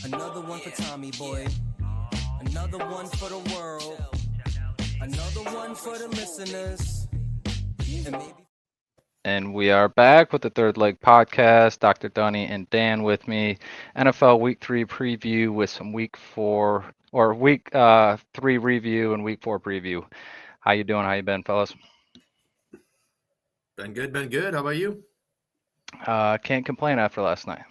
Another one for Tommy Boy. Another one for the world. Another one for the listeners. And maybe. And we are back with the Third Leg Podcast. Dr. Dunny and Dan with me. NFL Week 3 preview with some Week 3 review and Week 4 preview. How you doing? How you been, fellas? Been good, been good. How about you? Can't complain after last night.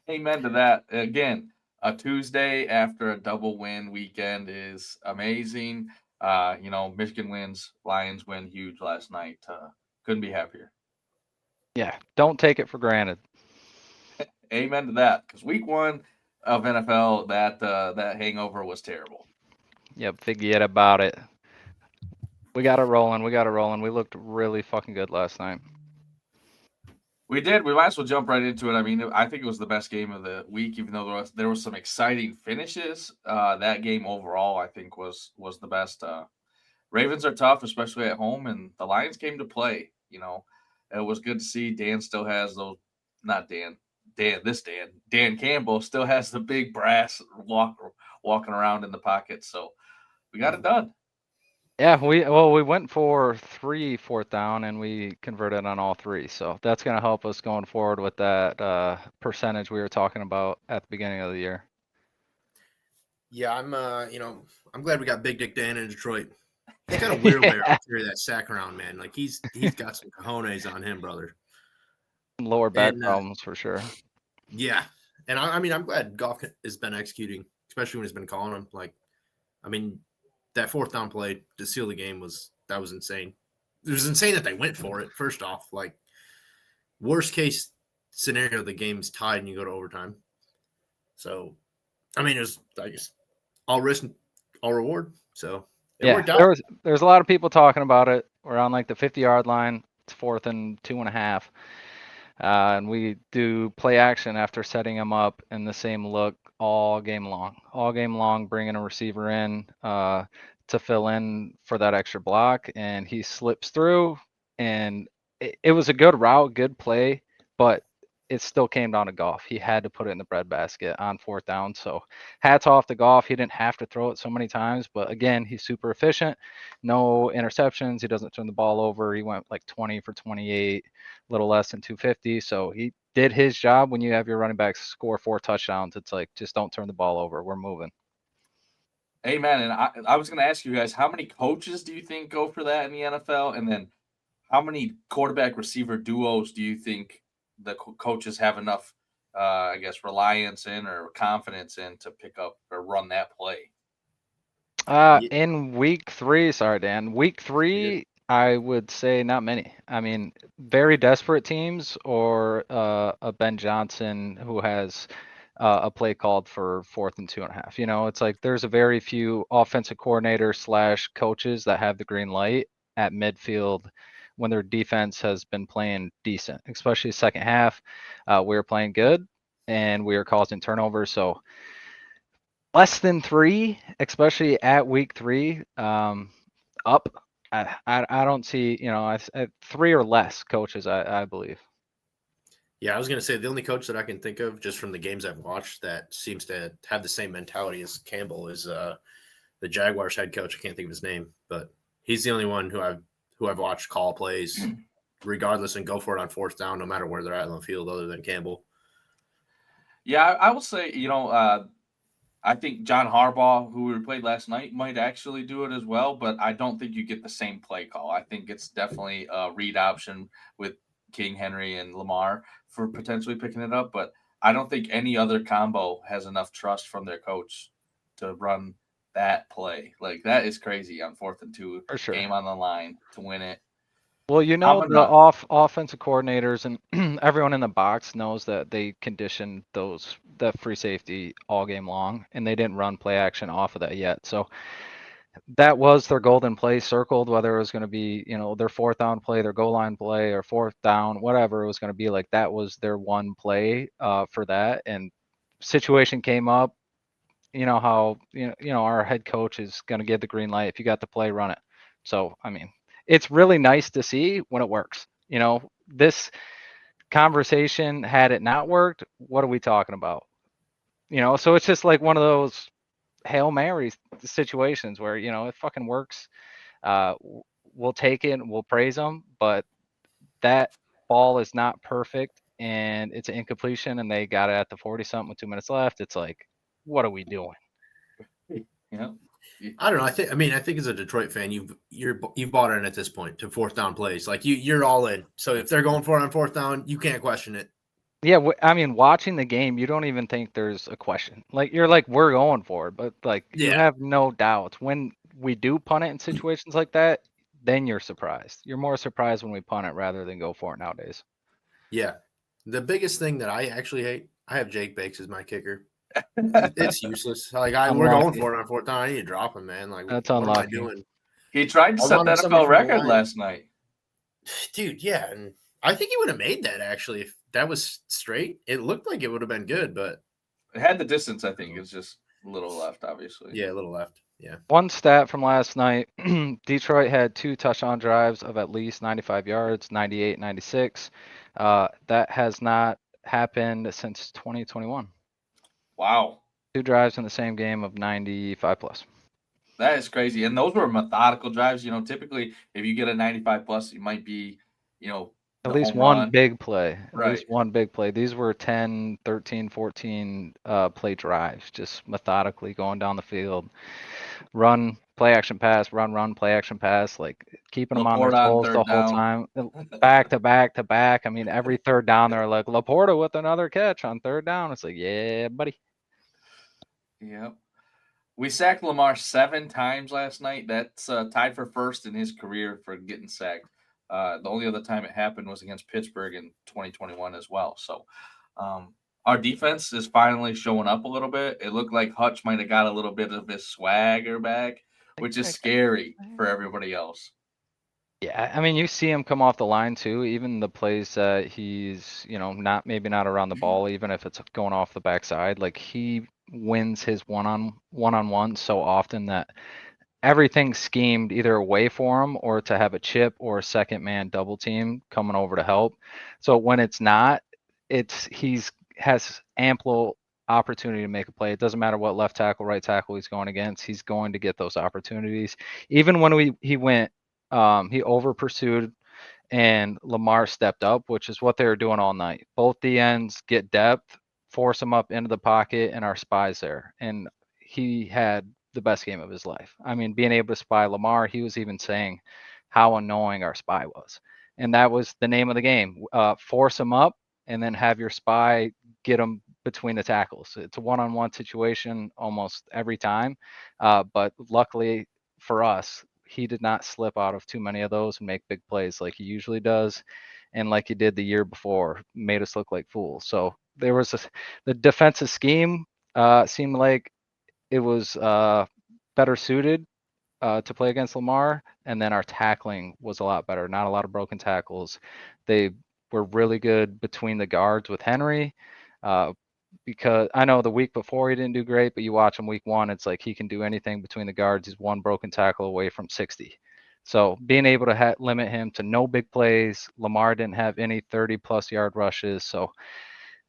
Amen to that. Again, a Tuesday after a double win weekend is amazing. Michigan wins, Lions win huge last night. Couldn't be happier. Yeah, don't take it for granted. Amen to that. Because week one of NFL, that hangover was terrible. Yep, forget about it. We got it rolling. We looked really fucking good last night. We did. We might as well jump right into it. I mean, I think it was the best game of the week, even though there was some exciting finishes. That game overall, I think, was the best. Ravens are tough, especially at home, and the Lions came to play. It was good to see. Dan still has those. Not Dan. Dan Campbell still has the big brass walking around in the pocket. So we got it done. Yeah, we went for 3 fourth down and we converted on all 3. So that's going to help us going forward with that percentage we were talking about at the beginning of the year. Yeah, I'm glad we got Big Dick Dan in Detroit. It's kind of weird way to carry that sack around, man. Like he's got some cojones on him, brother. Lower back And problems for sure. yeah, and I'm glad Goff has been executing, especially when he's been calling him. Like, that fourth down play to seal the game was insane. It was insane that they went for it. First off, like worst case scenario, the game's tied and you go to overtime. So, it was I guess all risk, all reward. So it worked out. There's a lot of people talking about it. We're on like the 50-yard line. It's 4th and 2.5. And we do play action after setting them up in the same look all game long, bringing a receiver in to fill in for that extra block, and he slips through, and it was a good route, good play, but it still came down to Goff. He had to put it in the breadbasket on 4th down. So hats off to Goff. He didn't have to throw it so many times, but again, he's super efficient. No interceptions. He doesn't turn the ball over. He went like 20 for 28, a little less than 250. So he did his job. When you have your running backs score 4 touchdowns, it's like, just don't turn the ball over. We're moving. Amen. And I was going to ask you guys, how many coaches do you think go for that in the NFL? And then how many quarterback receiver duos do you think the coaches have enough, reliance in or confidence in to pick up or run that play? In week 3, sorry, Dan, week 3, I would say not many. I mean, very desperate teams or a Ben Johnson who has a play called for 4th and 2.5. It's like there's a very few offensive coordinators / coaches that have the green light at midfield when their defense has been playing decent, especially second half. We were playing good and we were causing turnovers. So less than 3, especially at week 3, up. I don't see, I 3 or less coaches, I believe. Yeah, I was gonna say the only coach that I can think of just from the games I've watched that seems to have the same mentality as Campbell is the Jaguars head coach. I can't think of his name, but he's the only one who I've watched call plays regardless and go for it on 4th down, no matter where they're at on the field, other than Campbell. Yeah, I will say, I think John Harbaugh, who we played last night, might actually do it as well, but I don't think you get the same play call. I think it's definitely a read option with King, Henry, and Lamar for potentially picking it up, but I don't think any other combo has enough trust from their coach to run that play. Like, that is crazy on 4th and 2, For sure. game on the line to win it. Well, I'm the gonna offensive coordinators and everyone in the box knows that they conditioned that free safety all game long, and they didn't run play action off of that yet. So that was their golden play circled, whether it was going to be, their 4th down play, their goal line play, or 4th down, whatever it was going to be. Like, that was their one play for that. And situation came up. You know how our head coach is going to give the green light. If you got the play, run it. So I mean, it's really nice to see when it works. This conversation, had it not worked, what are we talking about? So it's just like one of those Hail Mary situations where, it fucking works. We'll take it and we'll praise them, but that ball is not perfect and it's an incompletion and they got it at the 40 something with 2 minutes left. It's like, what are we doing? Yeah. I don't know. I think as a Detroit fan, you've bought in at this point to fourth down plays. Like you're all in. So if they're going for it on fourth down, you can't question it. Yeah, I mean, watching the game, you don't even think there's a question. Like you're like, we're going for it, but like you Yeah. have no doubts. When we do punt it in situations like that, then you're surprised. You're more surprised when we punt it rather than go for it nowadays. Yeah. The biggest thing that I actually hate, I have Jake Bakes as my kicker. It's useless. Like we're going Unlucky. for it on fourth down. I need to drop him, man. Like That's what am I unlucky. doing? He tried to I set wanted the somebody NFL from the record line. last night. Dude, yeah. And I think he would have made that actually if that was straight. It looked like it would have been good, but It had the distance, I think. It's just a little left, obviously. yeah, a little left. Yeah. One stat from last night, Detroit had 2 touchdown drives of at least 95 yards, 98, 96. That has not happened since 2021. Wow. 2 drives in the same game of 95 plus. That is crazy. And those were methodical drives. Typically if you get a 95 plus, it might be, At the least home one run. big play. At Right. least one big play. These were 10, 13, 14 play drives, just methodically going down the field. Run, play action pass, run, play action pass, like keeping them on their Laporte on toes the third whole down. time. Back to back to back. I mean, every third down, they're like, Laporta with another catch on third down. It's like, yeah, buddy. Yep. We sacked Lamar 7 times last night. That's tied for first in his career for getting sacked. The only other time it happened was against Pittsburgh in 2021 as well. So our defense is finally showing up a little bit. It looked like Hutch might have got a little bit of his swagger back, which is scary for everybody else. Yeah, I mean, you see him come off the line too. Even the plays that he's, maybe not around the ball, even if it's going off the backside, like he wins his one-on-one so often that everything's schemed either away for him or to have a chip or a second man double team coming over to help. So when it's not, he's has ample opportunity to make a play. It doesn't matter what left tackle, right tackle he's going against. He's going to get those opportunities. Even when he went, he over pursued and Lamar stepped up, which is what they were doing all night. Both the ends get depth, force them up into the pocket, and our spies there. And he had the best game of his life. I mean, being able to spy Lamar, he was even saying how annoying our spy was. And that was the name of the game. Force him up and then have your spy get him between the tackles. It's a one-on-one situation almost every time. But luckily for us, he did not slip out of too many of those and make big plays like he usually does. And like he did the year before, made us look like fools. So there was the defensive scheme seemed like it was better suited to play against Lamar. And then our tackling was a lot better. Not a lot of broken tackles. They were really good between the guards with Henry. Because I know the week before he didn't do great, but you watch him week 1, it's like he can do anything between the guards. He's one broken tackle away from 60. So being able to limit him to no big plays, Lamar didn't have any 30-plus yard rushes. So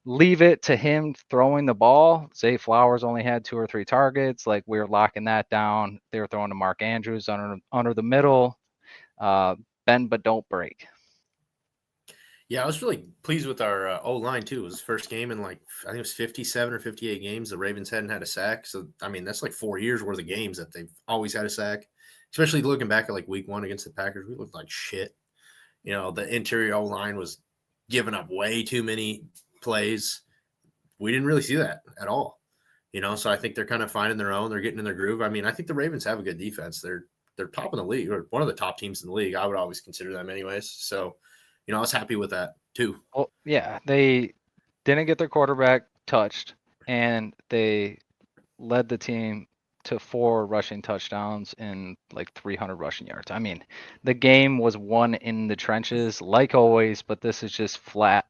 leave it to him throwing the ball. Zay Flowers only had 2 or 3 targets. Like we were locking that down. They were throwing to Mark Andrews under the middle. Bend but don't break. Yeah, I was really pleased with our O-line, too. It was the first game in, I think it was 57 or 58 games. The Ravens hadn't had a sack. So, I mean, that's like 4 years worth of games that they've always had a sack, especially looking back at, week 1 against the Packers. We looked like shit. The interior O-line was giving up way too many plays. We didn't really see that at all. So I think they're kind of finding their own. They're getting in their groove. I mean, I think the Ravens have a good defense. They're top in the league, or one of the top teams in the league. I would always consider them anyways. So, I was happy with that too. Well, yeah, they didn't get their quarterback touched, and they led the team to 4 rushing touchdowns and 300 rushing yards. I mean, the game was won in the trenches, like always, but this is just flat,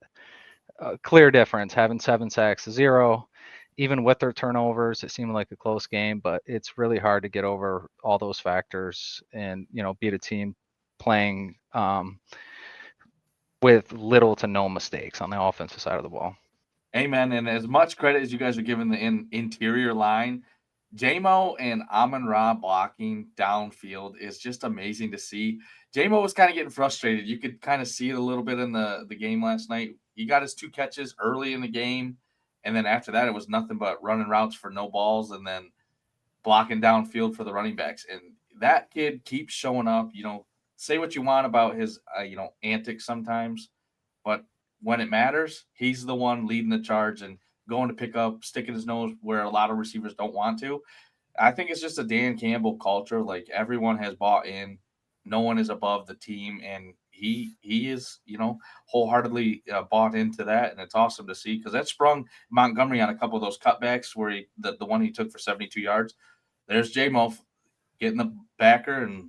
clear difference. Having 7 sacks to 0, even with their turnovers, it seemed like a close game, but it's really hard to get over all those factors and beat a team playing with little to no mistakes on the offensive side of the ball. Amen. And as much credit as you guys are giving the interior line, JMO and Amon-Ra blocking downfield is just amazing to see. JMO was kind of getting frustrated. You could kind of see it a little bit in the game last night. He got his 2 catches early in the game, and then after that, it was nothing but running routes for no balls and then blocking downfield for the running backs. And that kid keeps showing up. Say what you want about his, antics sometimes, but when it matters, he's the one leading the charge and going to pick up, sticking his nose where a lot of receivers don't want to. I think it's just a Dan Campbell culture. Like, everyone has bought in. No one is above the team, and he is, wholeheartedly bought into that, and it's awesome to see because that sprung Montgomery on a couple of those cutbacks where the one he took for 72 yards. There's J-Mo getting the backer, and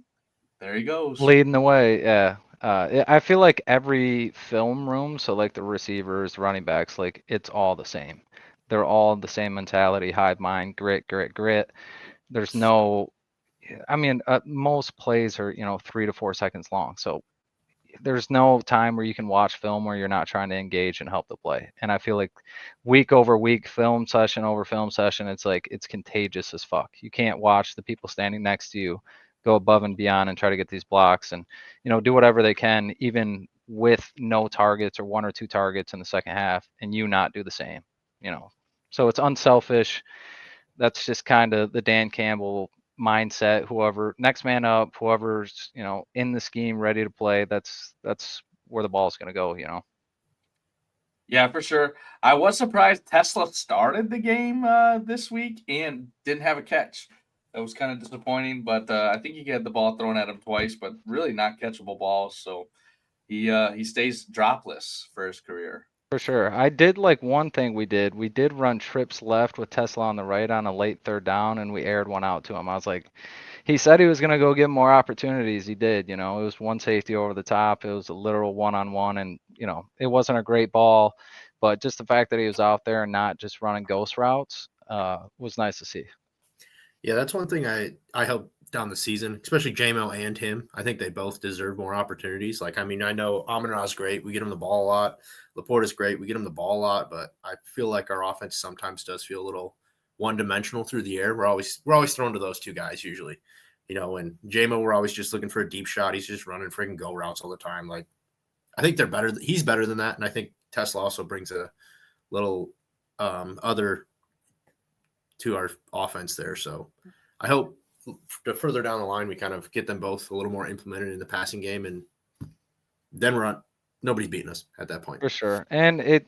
there he goes. Leading the way, yeah. I feel like every film room, so like the receivers, running backs, like it's all the same. They're all the same mentality, hive mind, grit, grit, grit. There's no, I mean, most plays are 3 to 4 seconds long, so there's no time where you can watch film where you're not trying to engage and help the play. And I feel like week over week, film session over film session, it's like it's contagious as fuck. You can't watch the people standing next to you go above and beyond and try to get these blocks and do whatever they can, even with no targets or 1 or 2 targets in the second half, and you not do the same. So it's unselfish. That's just kind of the Dan Campbell mindset. Whoever next man up, whoever's in the scheme ready to play, that's where the ball's going to go. Yeah, for sure. I was surprised Tesla started the game this week and didn't have a catch. That was kind of disappointing, but I think he had the ball thrown at him twice, but really not catchable balls. So he stays dropless for his career. For sure. I did like one thing we did. We did run trips left with Tesla on the right on a late 3rd down, and we aired one out to him. I was like, he said he was going to go get more opportunities. He did. It was one safety over the top. It was a literal one-on-one, and it wasn't a great ball, but just the fact that he was out there and not just running ghost routes was nice to see. Yeah, that's one thing I hope down the season, especially J-Mo and him. I think they both deserve more opportunities. Like, I mean, I know Amon-Ra's great. We get him the ball a lot. Laporta's great. We get him the ball a lot, but I feel like our offense sometimes does feel a little one-dimensional through the air. We're always thrown to those 2 guys usually. And J-Mo, we're always just looking for a deep shot. He's just running freaking go routes all the time. Like, I think they're better. He's better than that, and I think Tesla also brings a little other to our offense there. So I hope further down the line we kind of get them both a little more implemented in the passing game, and then nobody's beating us at that point. For sure. And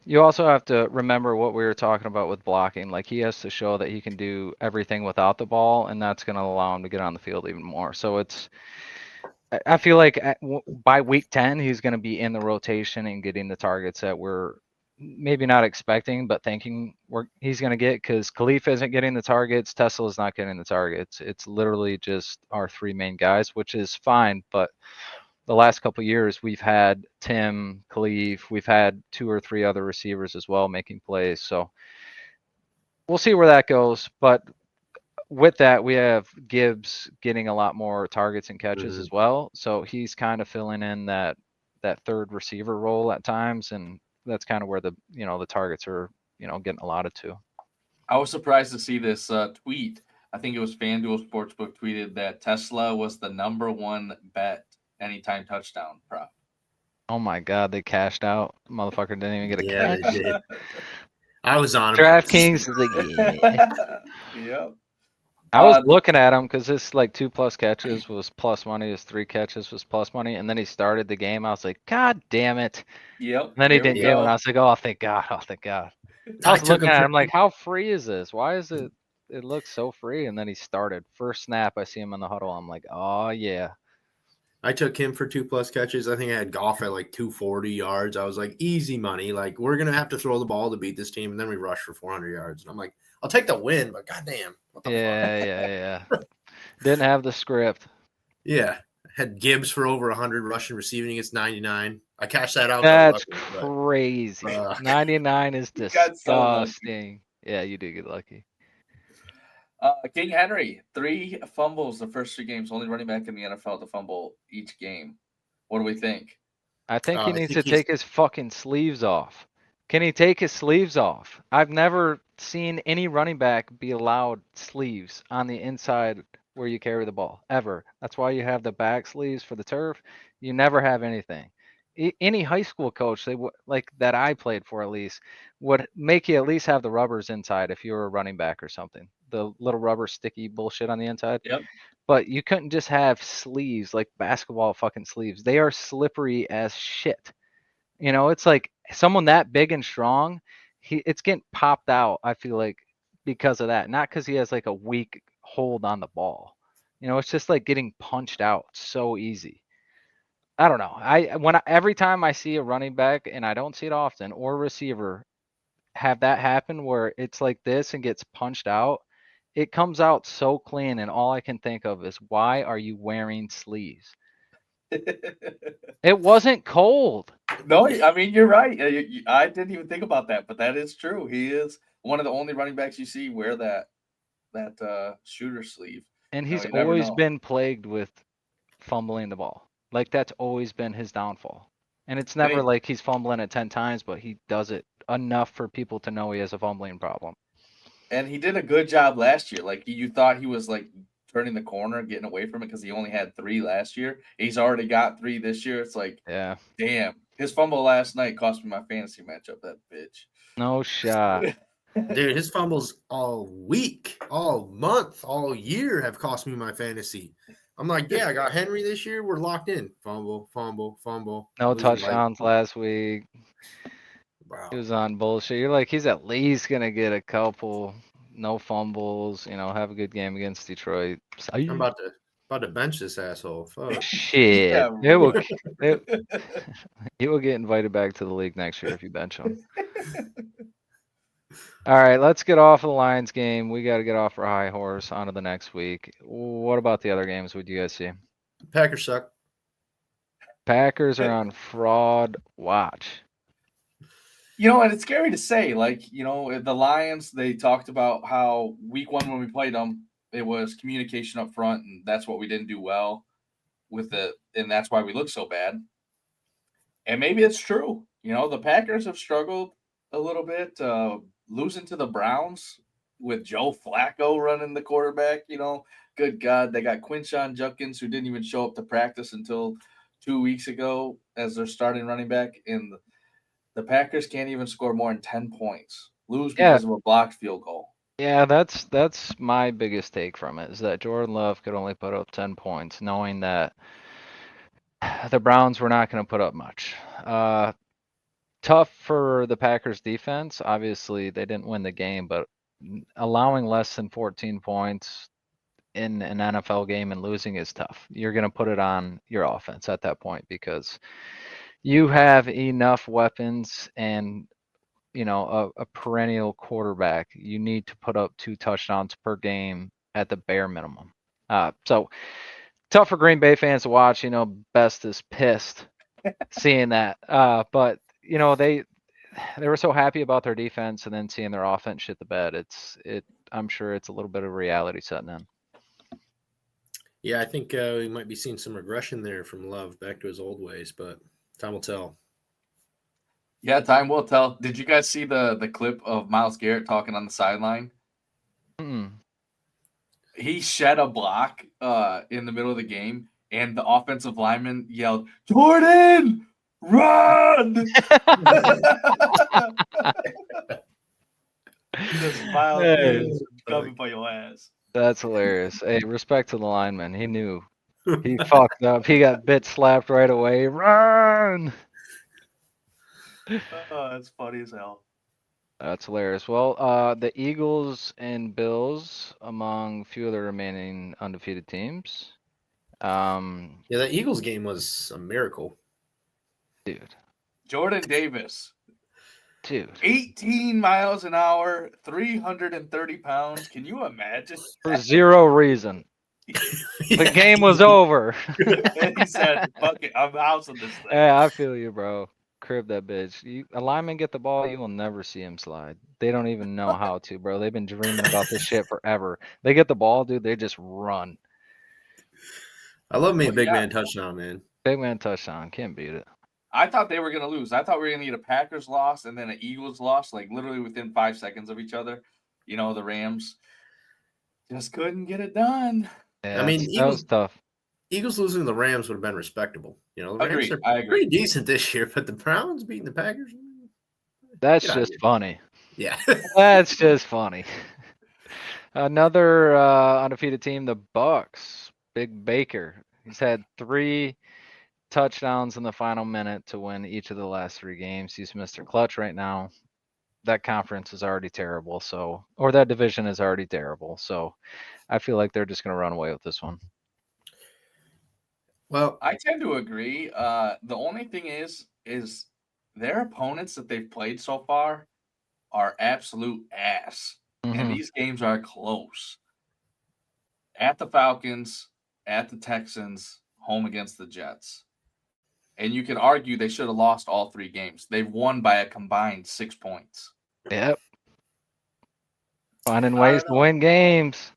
you also have to remember what we were talking about with blocking. Like, he has to show that he can do everything without the ball, and that's going to allow him to get on the field even more. So I feel like by week 10, he's going to be in the rotation and getting the targets that we're maybe not expecting, but thinking he's going to get, because Khalif isn't getting the targets. Tesla's not getting the targets. It's literally just our 3 main guys, which is fine. But the last couple of years, we've had Tim, Khalif, we've had 2 or 3 other receivers as well making plays. So we'll see where that goes. But with that, we have Gibbs getting a lot more targets and catches as well. So he's kind of filling in that 3rd receiver role at times, and that's kind of where the the targets are getting allotted to. I was surprised to see this tweet. I think it was FanDuel Sportsbook tweeted that Tesla was the #1 bet anytime touchdown prop. Oh my God, they cashed out. Motherfucker didn't even get a catch. They did. I was on DraftKings is like, yeah. Yep. I was looking at him because this like 2+ catches was plus money. His 3 catches was plus money, and then he started the game. I was like, God damn it! Yep. And then he didn't get one. I was like, oh, thank God! Oh, thank God! I was looking at him like, how free is this? Why is it? It looks so free. And then he started. First snap, I see him in the huddle. I'm like, oh yeah. I took him for 2+ catches. I think I had Goff at like 240 yards. I was like, easy money. Like, we're gonna have to throw the ball to beat this team, and then we rush for 400 yards. And I'm like, I'll take the win, but goddamn, what the fuck? Yeah. Didn't have the script. Yeah, had Gibbs for over 100 rushing, receiving against 99. I cashed that out. That's lucky, crazy. 99 is disgusting. Yeah, you do get lucky. King Henry, 3 fumbles the first 3 games. Only running back in the NFL to fumble each game. What do we think? I think he needs to take his fucking sleeves off. Can he take his sleeves off? I've never seen any running back be allowed sleeves on the inside where you carry the ball, ever. That's why you have the back sleeves for the turf. You never have anything. Any high school coach, like that I played for at least, would make you at least have the rubbers inside if you were a running back or something. The little rubber sticky bullshit on the inside. Yep. But you couldn't just have sleeves like basketball fucking sleeves. They are slippery as shit. It's like someone that big and strong, it's getting popped out, I feel like, because of that. Not because he has like a weak hold on the ball. It's just like getting punched out so easy. I don't know. Every time I see a running back, and I don't see it often, or a receiver have that happen where it's like this and gets punched out, it comes out so clean, and all I can think of is, why are you wearing sleeves? It wasn't cold. No, I mean, you're right. I didn't even think about that, but that is true. He is one of the only running backs you see wear that shooter sleeve. And No, he's you never always know. been plagued with fumbling the ball. Like, that's always been his downfall. And it's never like he's fumbling it 10 times, but he does it enough for people to know he has a fumbling problem. And he did a good job last year. Like, you thought he was like turning the corner, getting away from it because he only had 3 last year. He's already got 3 this year. It's like, Yeah. damn. His fumble last night cost me my fantasy matchup, that bitch. No shot. Dude, his fumbles all week, all month, all year have cost me my fantasy. I'm like, yeah, I got Henry this year. We're locked in. Fumble, fumble, fumble. No Losing by- touchdowns last week. Bro. He was on bullshit. You're like, he's at least going to get a couple. No fumbles. Have a good game against Detroit. I'm about to bench this asshole. Fuck. Shit. Yeah, He will get invited back to the league next year if you bench him. All right, let's get off of the Lions game. We got to get off our high horse onto the next week. What about the other games? What do you guys see? Packers suck. Packers are on fraud watch. And it's scary to say, like, the Lions, they talked about how week 1 when we played them, it was communication up front, and that's what we didn't do well with it, and that's why we look so bad. And maybe it's true. The Packers have struggled a little bit, losing to the Browns with Joe Flacco running the quarterback. Good God, they got Quinshon Judkins, who didn't even show up to practice until 2 weeks ago as their starting running back, and the Packers can't even score more than 10 points. Lose because of a blocked field goal. Yeah, that's my biggest take from it, is that Jordan Love could only put up 10 points, knowing that the Browns were not going to put up much. Tough for the Packers defense. Obviously, they didn't win the game, but allowing less than 14 points in an NFL game and losing is tough. You're going to put it on your offense at that point, because you have enough weapons and a perennial quarterback. You need to put up 2 touchdowns per game at the bare minimum. So tough for Green Bay fans to watch. Best is pissed seeing that. But they were so happy about their defense, and then seeing their offense shit the bed. I'm sure it's a little bit of reality setting in. Yeah, I think we might be seeing some regression there from Love back to his old ways, but time will tell. Yeah, time will tell. Did you guys see the clip of Myles Garrett talking on the sideline? Mm-mm. He shed a block in the middle of the game, and the offensive lineman yelled, "Jordan, run!" Just Myles Garrett coming for your ass. That's hilarious. Hey, respect to the lineman. He knew. He fucked up. He got bit slapped right away. Run! Oh, that's funny as hell. That's hilarious. Well, the Eagles and Bills among few of the remaining undefeated teams. Yeah, that Eagles game was a miracle. Dude. Jordan Davis. Dude. 18 miles an hour, 330 pounds. Can you imagine? For zero reason. The game was over. And he said, "Fuck it, I'm housing this thing." Yeah, I feel you, bro. Crib that bitch. A lineman get the ball, you will never see him slide. They don't even know how to, bro. They've been dreaming about this shit forever. They get the ball, dude, they just run. I love me a big man touchdown, man. Big man touchdown. Can't beat it. I thought they were going to lose. I thought we were going to get a Packers loss and then an Eagles loss, like literally within 5 seconds of each other. The Rams just couldn't get it done. Yeah, I mean, that was tough. Eagles losing to the Rams would have been respectable. The Rams Agreed. I are agree. pretty decent this year, but the Browns beating the Packers. That's Get outta just here. funny. Yeah. That's just funny. Another undefeated team, the Bucks. Big Baker. He's had 3 touchdowns in the final minute to win each of the last 3 games. He's Mr. Clutch right now. That conference is already terrible, or that division is already terrible. So I feel like they're just going to run away with this one. Well, I tend to agree. The only thing is their opponents that they've played so far are absolute ass. And these games are close. At the Falcons, at the Texans, home against the Jets. And you can argue they should have lost all 3 games. They've won by a combined 6 points. Yep. Finding ways to win games.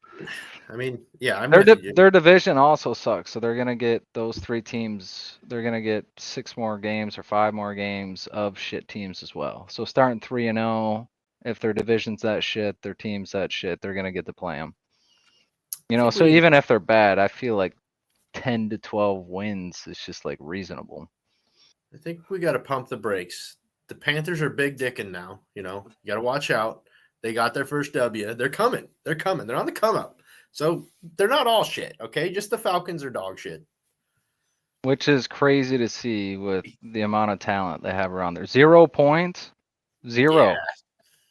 I mean, yeah, I'm with you. Their division also sucks, so they're gonna get those 3 teams. They're gonna get 6 more games or 5 more games of shit teams as well. So starting 3-0, if their division's that shit, their team's that shit, they're gonna get to play them. So even if they're bad, I feel like 10 to 12 wins is just like reasonable. I think we got to pump the brakes. The Panthers are big dicking now. You got to watch out. They got their first W. They're coming. They're on the come up. So they're not all shit, okay? Just the Falcons are dog shit. Which is crazy to see with the amount of talent they have around there. 0 points. 0.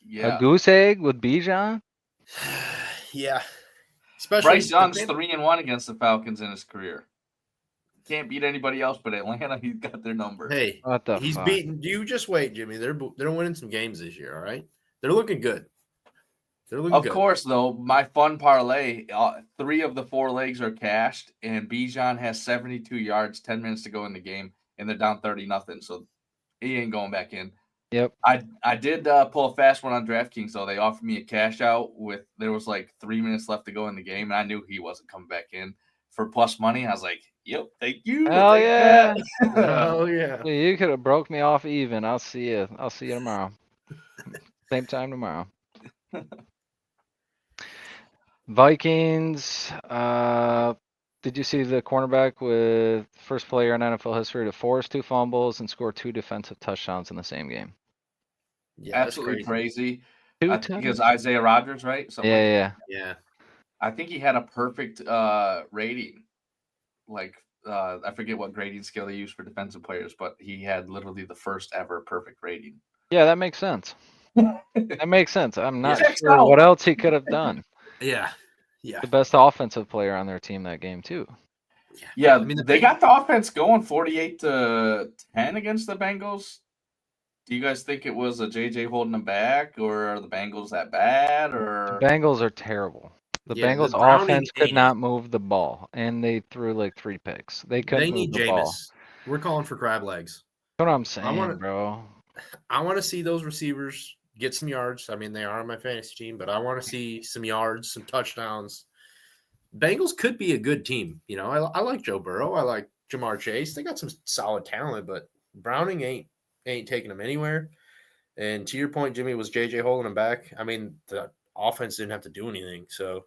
Yeah. A goose egg with Bijan? Yeah. Especially Bryce Young's 3-1 against the Falcons in his career. Can't beat anybody else but Atlanta. He's got their number. Hey, what the he's fuck? beating. You just wait, Jimmy. They're winning some games this year, all right? They're looking good. Of course, though, my fun parlay, 3 of the 4 legs are cashed, and Bijan has 72 yards, 10 minutes to go in the game, and they're down 30-0, so he ain't going back in. Yep. I did pull a fast one on DraftKings, though. They offered me a cash out there was like 3 minutes left to go in the game, and I knew he wasn't coming back in for plus money. I was like, yep, thank you. Hell yeah. Oh yeah. You could have broke me off even. I'll see you tomorrow. Same time tomorrow. Vikings. Did you see the cornerback with first player in NFL history to force 2 fumbles and score 2 defensive touchdowns in the same game? Yeah, absolutely crazy. Because Isaiah Rodgers, right? Yeah. I think he had a perfect rating. Like I forget what grading scale they use for defensive players, but he had literally the first ever perfect rating. Yeah, that makes sense. That makes sense. I'm not sure what else he could have done. Yeah. The best offensive player on their team that game too. Yeah, I mean, they got the offense going 48-10 against the Bengals. Do you guys think it was a JJ holding them back, or are the Bengals that bad? Or the Bengals are terrible. The Bengals offense could not move the ball, and they threw like 3 picks. They couldn't move the ball. We're calling for crab legs. That's what I'm saying, bro. I want to see those receivers get some yards. I mean, they are on my fantasy team, but I want to see some yards, some touchdowns. Bengals could be a good team. I like Joe Burrow. I like Jamar Chase. They got some solid talent, but Browning ain't taking them anywhere. And to your point, Jimmy, was JJ holding them back. I mean, the offense didn't have to do anything, so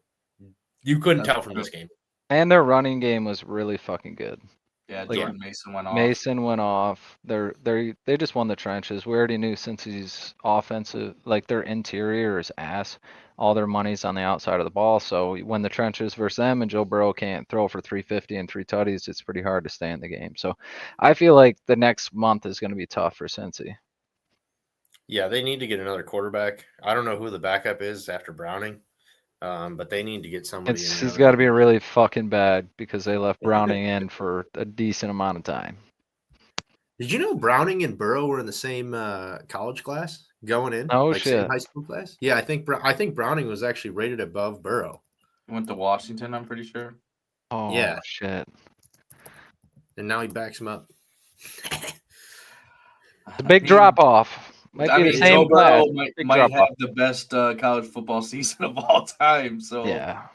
you couldn't tell from this game. And their running game was really fucking good. Yeah, Jordan Mason went off. Mason went off. They just won the trenches. We already knew since he's offensive, like their interior is ass. All their money's on the outside of the ball. So when the trenches versus them and Joe Burrow can't throw for 350 and 3 tutties, it's pretty hard to stay in the game. So I feel like the next month is going to be tough for Cincy. Yeah, they need to get another quarterback. I don't know who the backup is after Browning. But they need to get somebody. It's got to be really fucking bad because they left Browning in for a decent amount of time. Did you know Browning and Burrow were in the same college class going in? Oh shit! Same high school class. Yeah, I think Browning was actually rated above Burrow. He went to Washington, I'm pretty sure. Oh yeah, shit! And now he backs him up. It's a big drop off. Joe Burrow might have the best college football season of all time. So yeah,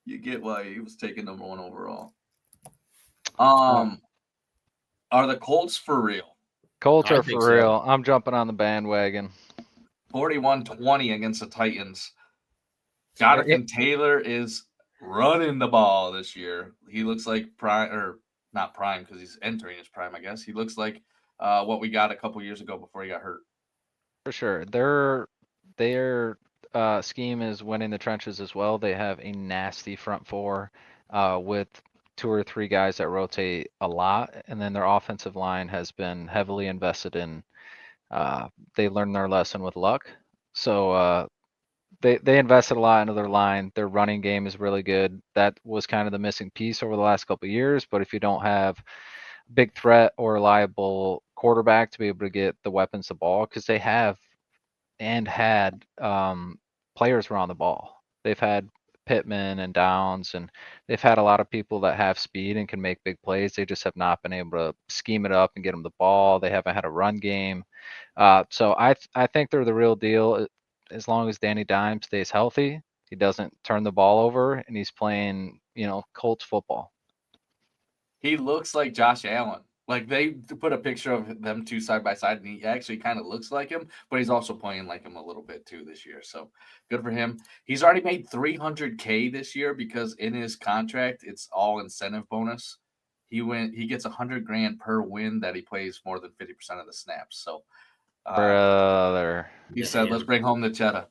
you get why he was taken number 1 overall. Are the Colts for real? Colts I are think for so. real. I'm jumping on the bandwagon. 41-20 against the Titans. Jonathan Taylor is running the ball this year. He looks like prime, or not prime because he's entering his prime, I guess. He looks like what we got a couple years ago before he got hurt. For sure. Their scheme is winning the trenches as well. They have a nasty front four with 2 or 3 guys that rotate a lot, and then their offensive line has been heavily invested in. They learned their lesson with Luck, so they invested a lot into their line. Their running game is really good. That was kind of the missing piece over the last couple of years. But if you don't have big threat or reliable quarterback to be able to get the weapons the ball, because they have and had players around the ball. They've had Pittman and Downs, and they've had a lot of people that have speed and can make big plays. They just have not been able to scheme it up and get them the ball. They haven't had a run game. So I think they're the real deal. As long as Danny Dimes stays healthy, he doesn't turn the ball over, and he's playing, Colts football. He looks like Josh Allen. Like they put a picture of them two side by side, and he actually kind of looks like him, but he's also playing like him a little bit too this year. So good for him. He's already made $300K this year because in his contract it's all incentive bonus. He gets $100,000 per win that he plays more than 50% of the snaps. So Brother, he said, "Let's bring home the cheddar."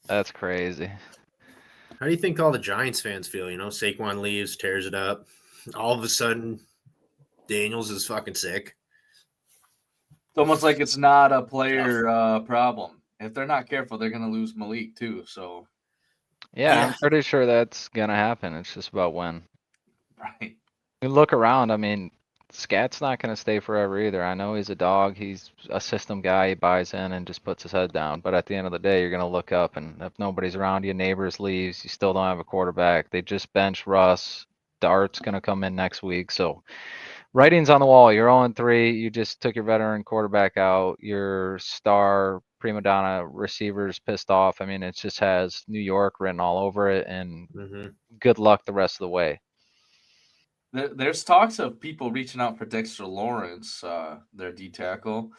that's crazy. How do you think all the Giants fans feel? Saquon leaves, tears it up. All of a sudden, Daniels is fucking sick. It's almost like it's not a player problem. If they're not careful, they're going to lose Malik too. So, Yeah, I'm pretty sure that's gonna happen. It's just about when. right. You look around, I mean, Scat's not going to stay forever either. I know he's a dog. He's a system guy. He buys in and just puts his head down. But at the end of the day, you're going to look up, and if nobody's around you, neighbors leaves, you still don't have a quarterback. They just benched Russ. Dart's going to come in next week. So writing's on the wall. You're 0-3. You just took your veteran quarterback out. Your star prima donna receivers pissed off. I mean, it just has New York written all over it, and good luck the rest of the way. There's talks of people reaching out for Dexter Lawrence, their D tackle.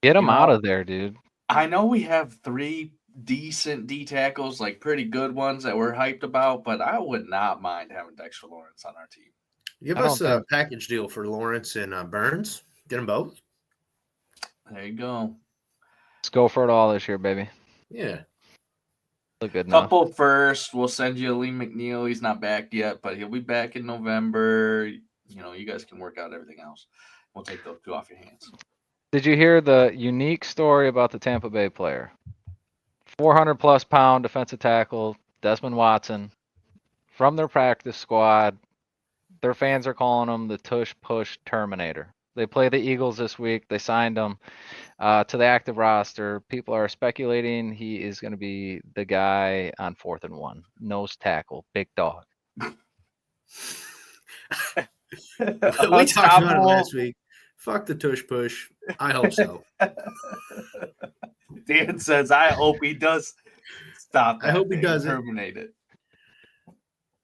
Get him out of there, dude. I know we have 3 decent D tackles, like pretty good ones that we're hyped about, but I would not mind having Dexter Lawrence on our team. Give us a package deal for Lawrence and Burns. Get them both. There you go. Let's go for it all this year, baby. Yeah. Look good enough. Couple first. We'll send you Lee McNeil. He's not back yet, but he'll be back in November. You guys can work out everything else. We'll take those 2 off your hands. Did you hear the unique story about the Tampa Bay player? 400-plus pound defensive tackle, Desmond Watson, from their practice squad. Their fans are calling him the Tush Push Terminator. They play the Eagles this week. They signed him to the active roster. People are speculating he is going to be the guy on 4th and 1. Nose tackle, big dog. We talked about it last week. Fuck the tush push. I hope so. Dan says, I hope he does stop that. I hope he does terminate it.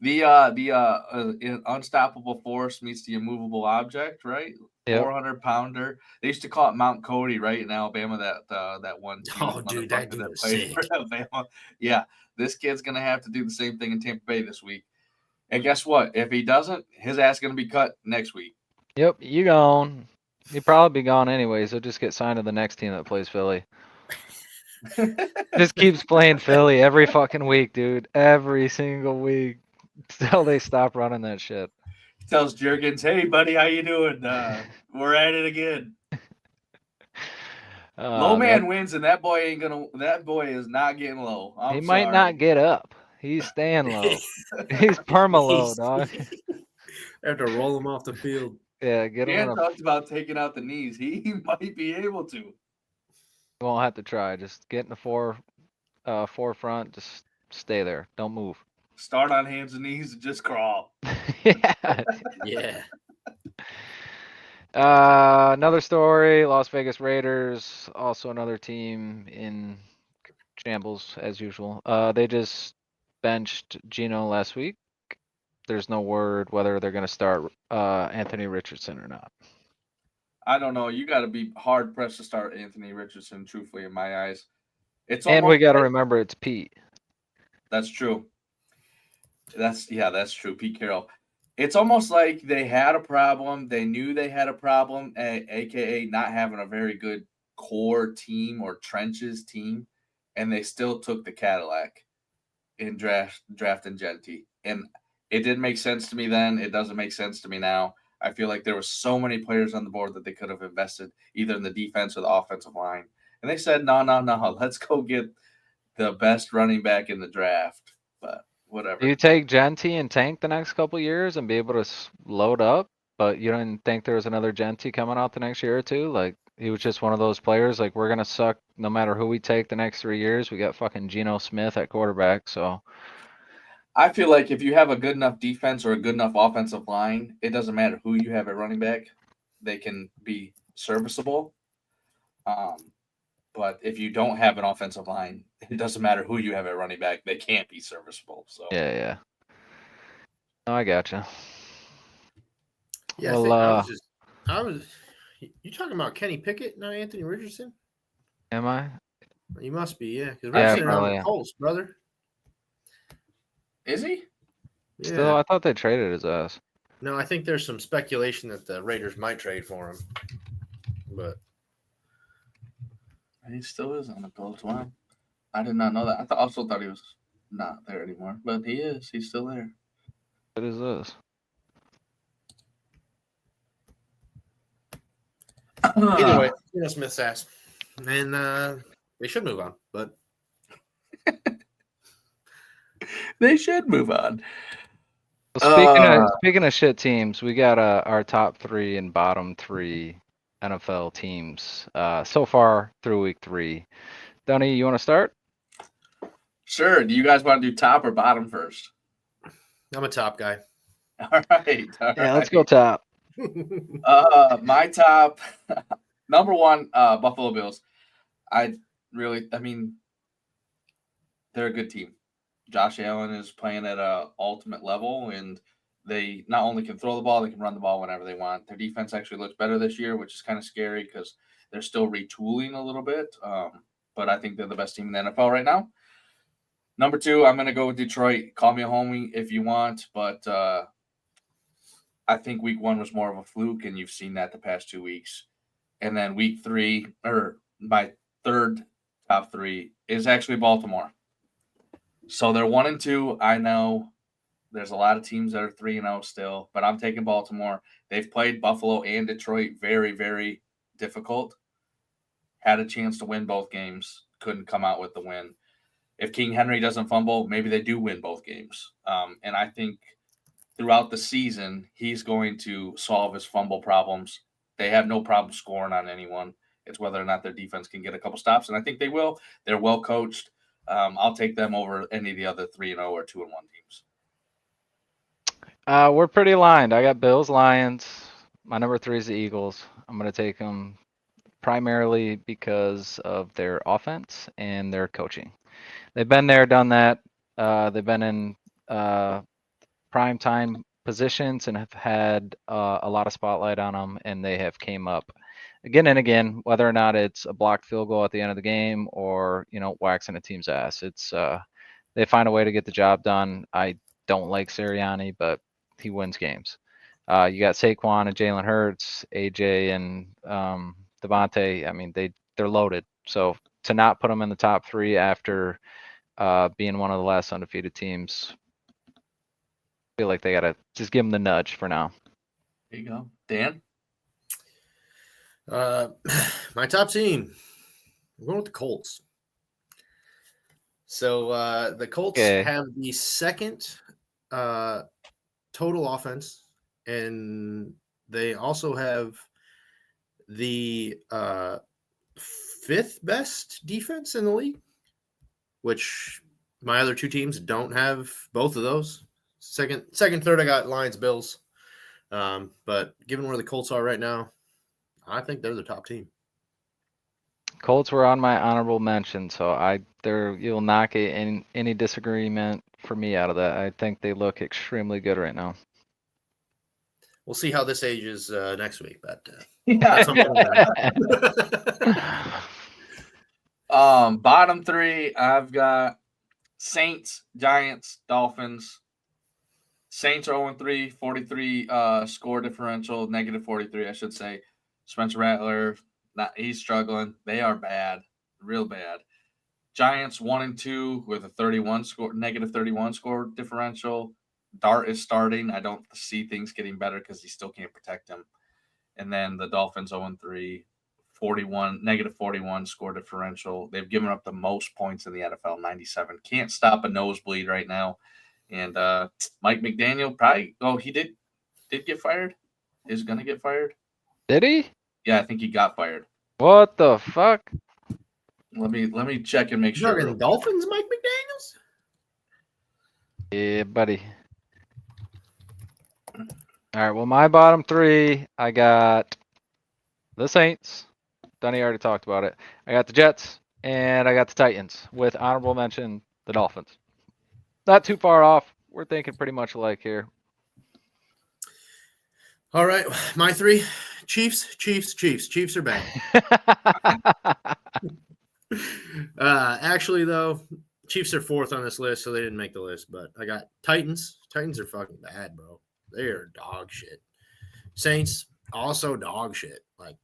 The unstoppable force meets the immovable object, right? Yep. 400-pounder. They used to call it Mount Cody, right, in Alabama. That one. Oh, dude, that dude was sick. Alabama. Yeah, this kid's gonna have to do the same thing in Tampa Bay this week. And guess what? If he doesn't, his ass is gonna be cut next week. Yep, you gone. He'd probably be gone anyways. He'll just get signed to the next team that plays Philly. Just keeps playing Philly every fucking week, dude. Every single week. Till they stop running that shit. Tells Jurgens, hey buddy, how you doing? We're at it again. Low man wins, and that boy is not getting low. He might not get up. He's staying low. He's perma low, dog. Have to roll him off the field. Yeah, get him. Dan talked about taking out the knees. He might be able to. You won't have to try. Just get in the forefront. Just stay there. Don't move. Start on hands and knees and just crawl. Yeah. Yeah. Another story, Las Vegas Raiders, also another team in shambles as usual. They just benched Geno last week. There's no word whether they're going to start Anthony Richardson or not. I don't know. You got to be hard pressed to start Anthony Richardson. Truthfully, in my eyes, it's And we almost got to like, remember it's Pete. that's true. That's true. Pete Carroll. It's almost like they had a problem. They knew they had a problem, aka not having a very good core team or trenches team, and they still took the Cadillac in drafting Genty. And it didn't make sense to me then. It doesn't make sense to me now. I feel like there were so many players on the board that they could have invested either in the defense or the offensive line. And they said, no, let's go get the best running back in the draft. But whatever. Do you take Genty and tank the next couple years and be able to load up? But you didn't think there was another Genty coming out the next year or two? Like, he was just one of those players, like, we're going to suck no matter who we take the next 3 years. We got fucking Geno Smith at quarterback, so. I feel like if you have a good enough defense or a good enough offensive line, it doesn't matter who you have at running back. They can be serviceable. But if you don't have an offensive line, it doesn't matter who you have at running back. They can't be serviceable. So Yeah. No, I gotcha. Yeah, Well, I was. You talking about Kenny Pickett, not Anthony Richardson? am I? You must be, yeah. Because Yeah, Richardson on probably, the yeah. Colts, brother. is he? Yeah. Still, I thought they traded his ass. No, I think there's some speculation that the Raiders might trade for him. But He still is on the Colts. Wow. I did not know that. I also thought he was not there anymore, but he is. He's still there. What is this? either way, Geno Smith's ass. And they should move on. But they should move on. Well, speaking of shit teams, we got our top 3 and bottom 3 NFL teams so far through week 3. Dunny, you want to start? Sure. Do you guys want to do top or bottom first? I'm a top guy. All right. Let's go top. My top number 1, Buffalo Bills. I mean, they're a good team. Josh Allen is playing at an ultimate level, and they not only can throw the ball, they can run the ball whenever they want. Their defense actually looks better this year, which is kind of scary because they're still retooling a little bit. But I think they're the best team in the NFL right now. Number 2, I'm going to go with Detroit. Call me a homie if you want, but I think week 1 was more of a fluke, and you've seen that the past 2 weeks. And then week 3, or my third top 3, is actually Baltimore. So they're 1 and 2. I know there's a lot of teams that are 3-0 still, but I'm taking Baltimore. They've played Buffalo and Detroit very, very difficult. Had a chance to win both games. Couldn't come out with the win. If King Henry doesn't fumble, maybe they do win both games. And I think throughout the season, he's going to solve his fumble problems. They have no problem scoring on anyone. It's whether or not their defense can get a couple stops, and I think they will. They're well coached. I'll take them over any of the other 3-0 or 2-1 teams. We're pretty aligned. I got Bills, Lions. My number 3 is the Eagles. I'm going to take them primarily because of their offense and their coaching. They've been there, done that. They've been in prime time positions and have had a lot of spotlight on them, and they have came up again and again, whether or not it's a blocked field goal at the end of the game or, waxing a team's ass. It's they find a way to get the job done. I don't like Sirianni, but he wins games. You got Saquon and Jalen Hurts, AJ and Devontae. I mean, they're loaded. So to not put them in the top 3 after being one of the last undefeated teams, I feel like they got to just give them the nudge for now. There you go. Dan? My top team, I'm going with the Colts. So the Colts have the second total offense, and they also have the 5th best defense in the league, which my other 2 teams don't have both of those. Second, third, I got Lions, Bills. But given where the Colts are right now, I think they're the top team. Colts were on my honorable mention, so you'll not get any disagreement for me out of that. I think they look extremely good right now. We'll see how this ages next week, but Yeah. that's Bottom three, I've got Saints, Giants, Dolphins. Saints are 0-3, 43 score differential, negative 43, I should say. Spencer Rattler, he's struggling. They are bad, real bad. Giants 1-2 with a negative 31 score differential. Dart is starting. I don't see things getting better because he still can't protect him. And then the Dolphins 0-3, negative 41 score differential. They've given up the most points in the NFL, 97. Can't stop a nosebleed right now. And Mike McDaniel probably. Oh, he did get fired. Is going to get fired. Did he? Yeah, I think he got fired. What the fuck? Let me check and make sure. the Dolphins, Mike McDaniels. Yeah, buddy. All right. Well, my bottom three, I got the Saints. Dunny already talked about it. I got the Jets and I got the Titans. With honorable mention, the Dolphins. Not too far off. We're thinking pretty much alike here. All right, my three: Chiefs. Chiefs are bad. Actually, though, Chiefs are fourth on this list, so they didn't make the list. But I got Titans. Titans are fucking bad, bro. They are dog shit. Saints also dog shit. Like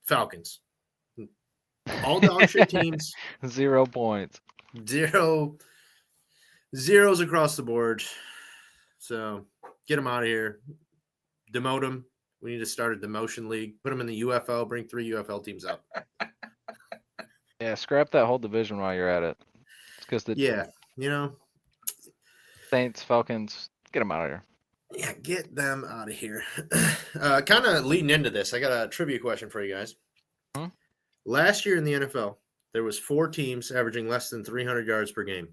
Falcons, all dog shit teams. 0 points. Zeros across the board. So get them out of here. Demote them. We need to start a demotion league. Put them in the UFL. Bring 3 UFL teams up. Yeah, scrap that whole division while you're at it. It's because the Saints, Falcons, get them out of here. Yeah, get them out of here. Kind of leading into this, I got a trivia question for you guys. Hmm? Last year in the NFL, there was 4 teams averaging less than 300 yards per game.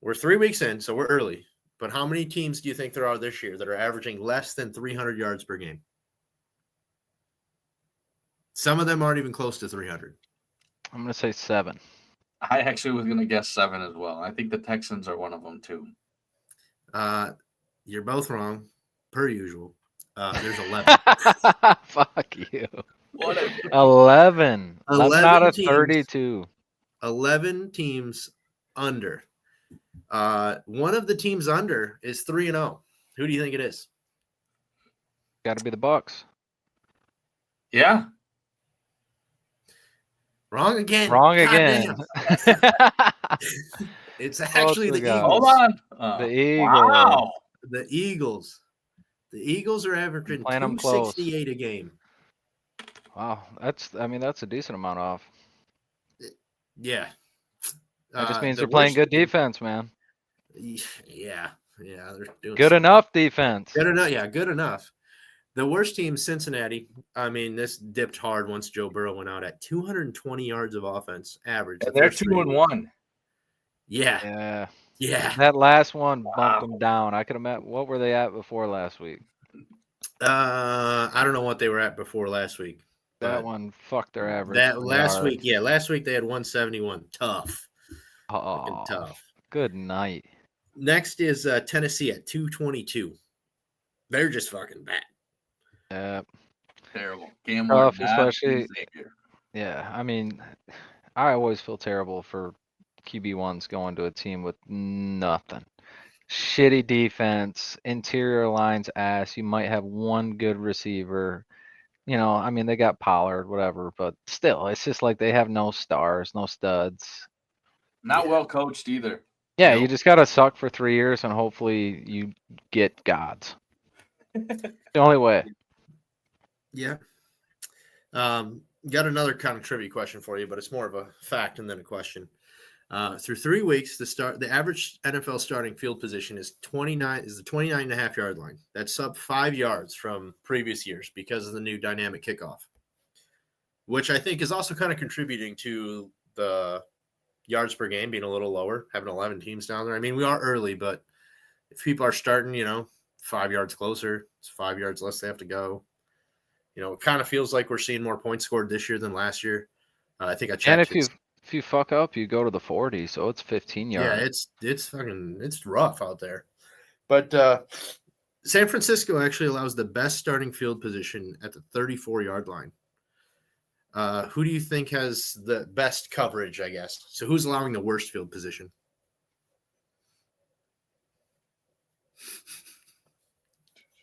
We're 3 weeks in, so we're early. But how many teams do you think there are this year that are averaging less than 300 yards per game? Some of them aren't even close to 300. I'm going to say 7. I actually was going to guess 7 as well. I think the Texans are one of them too. You're both wrong, per usual. There's 11. Fuck you. What 11. 11 out of teams. 32. 11 teams under. One of the teams under is 3-0. Who do you think it is? Got to be the Bucks. Yeah. Wrong again. Wrong again. It's actually the Eagles. Hold on. The Eagles. Wow. The Eagles. The Eagles are averaging Playing them close. 268 a game. Wow, that's a decent amount off. Yeah. That just means they're playing good defense, man. Yeah, they're doing Good enough defense. Good enough. Yeah, good enough. The worst team, Cincinnati. I mean, this dipped hard once Joe Burrow went out at 220 yards of offense average. They're 2-1. Yeah. That last one bumped them down. I could have met. What were they at before last week? I don't know what they were at before last week. That one fucked their average. That last week, last week they had 171. Tough. Oh, Tough. Good night. Next is Tennessee at 222. They're just fucking bad. Terrible. Tough, especially. Yeah, I mean, I always feel terrible for QB1s going to a team with nothing. Shitty defense, interior lines ass. You might have one good receiver. I mean, they got Pollard, whatever, but still, it's just like they have no stars, no studs. Not well coached either. Yeah, you just got to suck for 3 years and hopefully you get gods. The only way. Yeah. Got another kind of trivia question for you, but it's more of a fact and then a question. Through 3 weeks, the average NFL starting field position is the 29.5 yard line. That's up 5 yards from previous years because of the new dynamic kickoff, which I think is also kind of contributing to the yards per game being a little lower, having 11 teams down there. I mean, we are early, but if people are starting, 5 yards closer, it's 5 yards less they have to go. It kind of feels like we're seeing more points scored this year than last year. I think I checked. And if you fuck up, you go to the 40, so it's 15 yards. Yeah, it's rough out there. But San Francisco actually allows the best starting field position at the 34-yard line. Who do you think has the best coverage, I guess? So who's allowing the worst field position?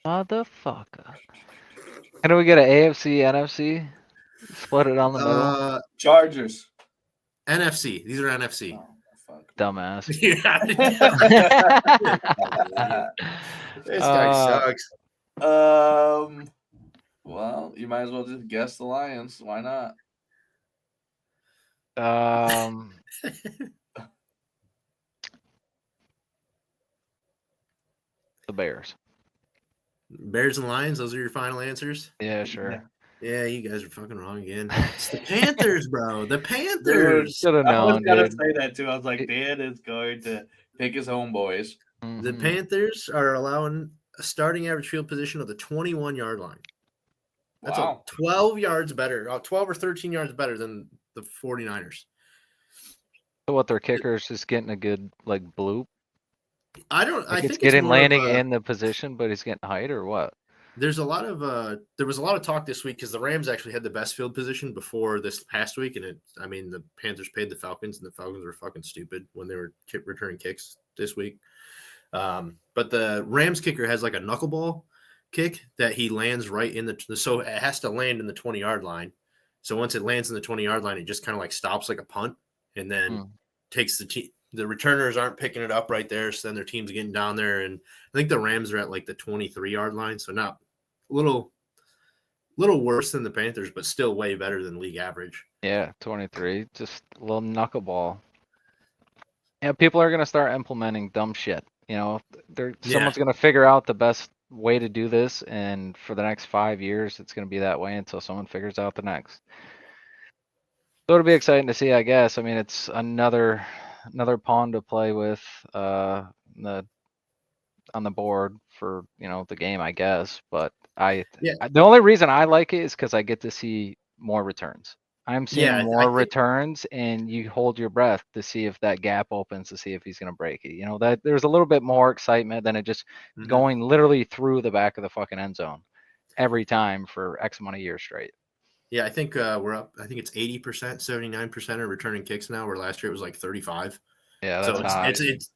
Motherfucker. How do we get an AFC, NFC? Split it on the middle? Chargers. NFC. These are NFC. Oh, fuck. Dumbass. Yeah. This guy sucks. Well, you might as well just guess the Lions. Why not? The Bears. Bears and Lions, those are your final answers? Yeah, sure. Yeah, you guys are fucking wrong again. It's the Panthers, bro. The Panthers. Should have I was known, gonna dude. say that too. I was like, Dan is going to pick his homeboys. The Mhm. Panthers are allowing a starting average field position of the 21-yard line. That's Wow. 12 yards better, 12 or 13 yards better than the 49ers. So what, their kicker's just getting a good like bloop? I Like think it's getting more of landing a- in the position, but he's getting height or what? There's a lot of there was a lot of talk this week because the Rams actually had the best field position before this past week, and the Panthers paid the Falcons, and the Falcons were fucking stupid when they were returning kicks this week. But the Rams kicker has like a knuckleball kick that he lands right in so it has to land in the 20-yard line. So once it lands in the 20-yard line, it just kind of like stops like a punt, and then takes the returners aren't picking it up right there, so then their team's getting down there, and I think the Rams are at like the 23-yard line, so not a little worse than the Panthers, but still way better than league average. Yeah, 23. Just a little knuckleball. Yeah, people are gonna start implementing dumb shit. You know, someone's gonna figure out the best way to do this, and for the next 5 years, it's gonna be that way until someone figures out the next. So it'll be exciting to see, I guess. I mean, it's another pawn to play with on the board for the game, I guess. But the only reason I like it is because I get to see more returns. I'm seeing more returns, and you hold your breath to see if that gap opens, to see if he's going to break it. That there's a little bit more excitement than it just going literally through the back of the fucking end zone every time for X amount of years straight. Yeah, I think we're up. I think it's 80%, 79% of returning kicks now, where last year it was like 35. Yeah, that's hot. It's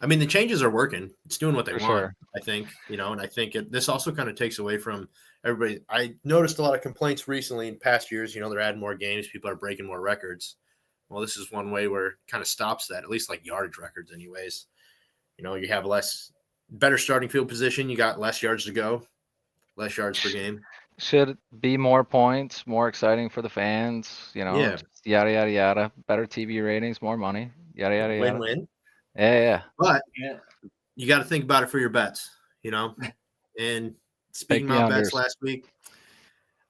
I mean, the changes are working. It's doing what they want, sure. I think, and I think this also kind of takes away from everybody. I noticed a lot of complaints recently in past years. They're adding more games. People are breaking more records. Well, this is one way where it kind of stops that, at least like yardage records anyways. You have better starting field position. You got less yards to go, less yards per game. Should be more points, more exciting for the fans, just yada, yada, yada. Better TV ratings, more money, yada, yada, yada. Win-win. Yeah. But you got to think about it for your bets, And speaking about bets last week,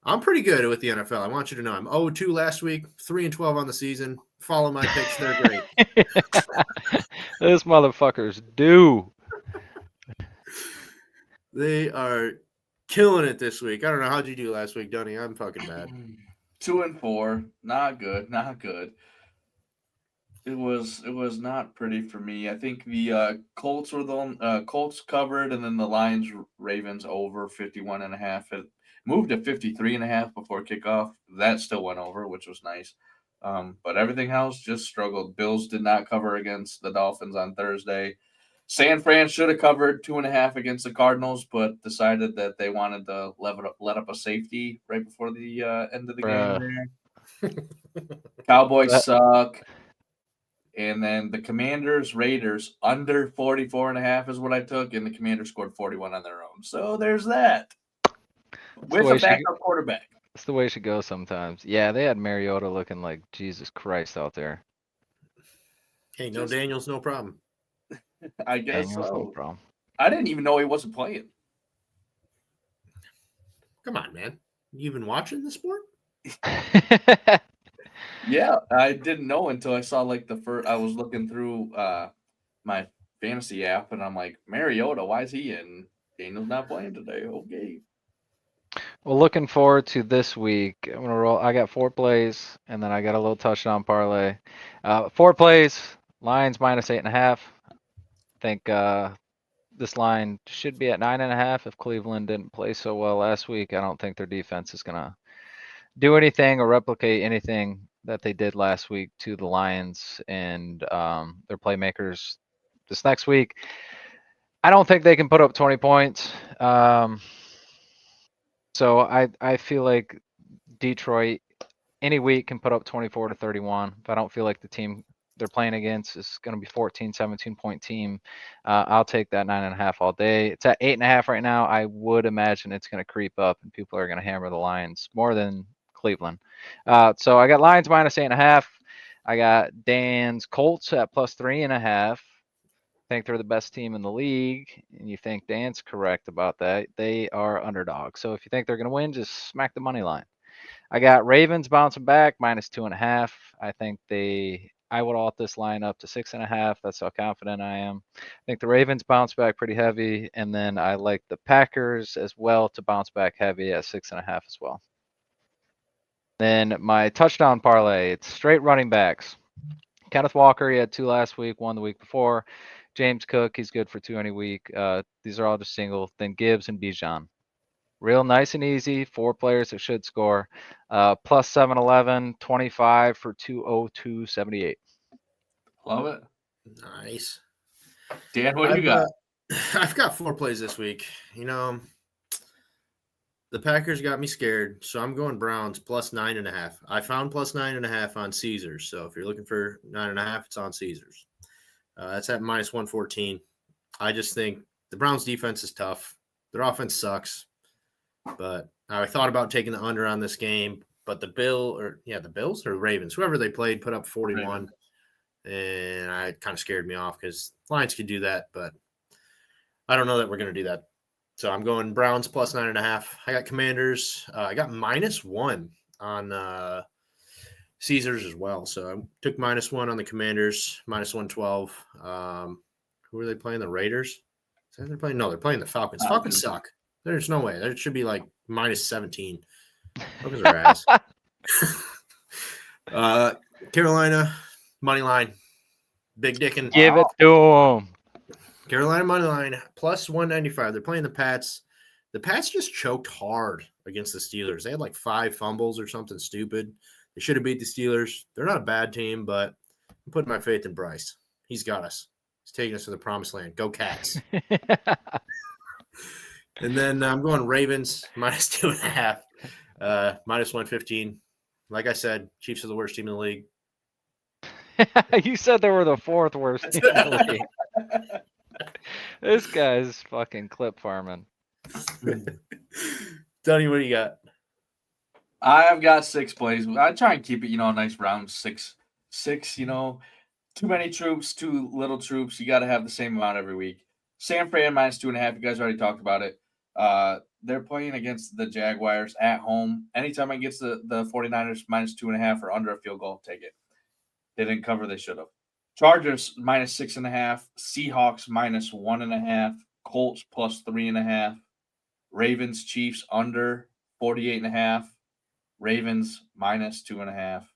I'm pretty good with the NFL. I want you to know I'm 0-2 last week, 3-12 on the season. Follow my picks. They're great. Those motherfuckers do. They are killing it this week. I don't know. How'd you do last week, Dunny? I'm fucking bad. 2-4. Not good. Not good. It was not pretty for me. I think the Colts were the Colts covered, and then the Lions Ravens over 51.5. It moved to 53.5 before kickoff. That still went over, which was nice. But everything else just struggled. Bills did not cover against the Dolphins on Thursday. San Fran should have covered 2.5 against the Cardinals, but decided that they wanted to let up a safety right before the end of the game there. Cowboys suck. And then the Commanders, Raiders, under 44.5 is what I took, and the Commanders scored 41 on their own. So there's that. With a backup quarterback. That's the way it should go sometimes. Yeah, they had Mariota looking like Jesus Christ out there. Hey, no Daniels, no problem. I guess Daniels, so. no problem. I didn't even know he wasn't playing. Come on, man. You even watching the sport? Yeah, I didn't know until I saw like the first. I was looking through my fantasy app, and I'm like, Mariota, why is he in? Daniel's not playing today. Okay. Well, looking forward to this week. I'm gonna roll. I got 4 plays, and then I got a little touchdown parlay. 4 plays. Lions -8.5. I think this line should be at 9.5 if Cleveland didn't play so well last week. I don't think their defense is gonna do anything or replicate anything that they did last week to the Lions and their playmakers this next week. I don't think they can put up 20 points. So I feel like Detroit any week can put up 24 to 31. If I don't feel like the team they're playing against is going to be 14, 17-point team, I'll take that 9.5 all day. It's at 8.5 right now. I would imagine it's going to creep up and people are going to hammer the Lions more than Cleveland. So I got Lions minus 8.5. I got Dan's Colts at plus 3.5. Think they're the best team in the league, and you think Dan's correct about that, they are underdogs. So if you think they're going to win, just smack the money line. I got Ravens bouncing back minus 2.5. I would alt this line up to 6.5. That's how confident I am. I think the Ravens bounce back pretty heavy, and then I like the Packers as well to bounce back heavy at 6.5 as well. Then my touchdown parlay, it's straight running backs. Kenneth Walker, he had 2 last week, 1 the week before. James Cook, he's good for 2 any week. These are all just single. Then Gibbs and Bijan. Real nice and easy. 4 players that should score. Plus 711, 25 for 202.78. Love it. Nice. Dan, what do you got? I've got 4 plays this week. You know, the Packers got me scared, so I'm going Browns plus 9.5. I found plus 9.5 on Caesars, so if you're looking for 9.5, it's on Caesars. That's at minus 114. I just think the Browns defense is tough. Their offense sucks, but I thought about taking the under on this game, but the Bills or Ravens, whoever they played, put up 41, and it kind of scared me off because Lions could do that, but I don't know that we're going to do that. So I'm going Browns plus 9.5. I got Commanders. I got -1 on Caesars as well. So I took -1 on the Commanders, minus 112. Who are they playing? The Raiders? Is that they're playing? No, they're playing the Falcons. Falcons suck. There's no way. There should be like -17. Falcons are ass. Carolina, money line. Big Dickin. Give it to them. Carolina money line plus 195. They're playing the Pats. The Pats just choked hard against the Steelers. They had like 5 fumbles or something stupid. They should have beat the Steelers. They're not a bad team, but I'm putting my faith in Bryce. He's got us. He's taking us to the promised land. Go Cats. And then I'm going Ravens minus 2.5, minus 115. Like I said, Chiefs are the worst team in the league. You said they were the 4th worst team in the league. This guy's fucking clip farming. Dunny, what do you got? I've got 6 plays. I try and keep it, a nice round 6. Too many troops, too little troops. You got to have the same amount every week. San Fran minus 2.5. You guys already talked about it. They're playing against the Jaguars at home. Anytime I get the 49ers minus 2.5 or under a field goal, take it. They didn't cover. They should have. Chargers minus 6.5. Seahawks minus 1.5. Colts plus 3.5. Ravens Chiefs under 48.5. Ravens minus 2.5.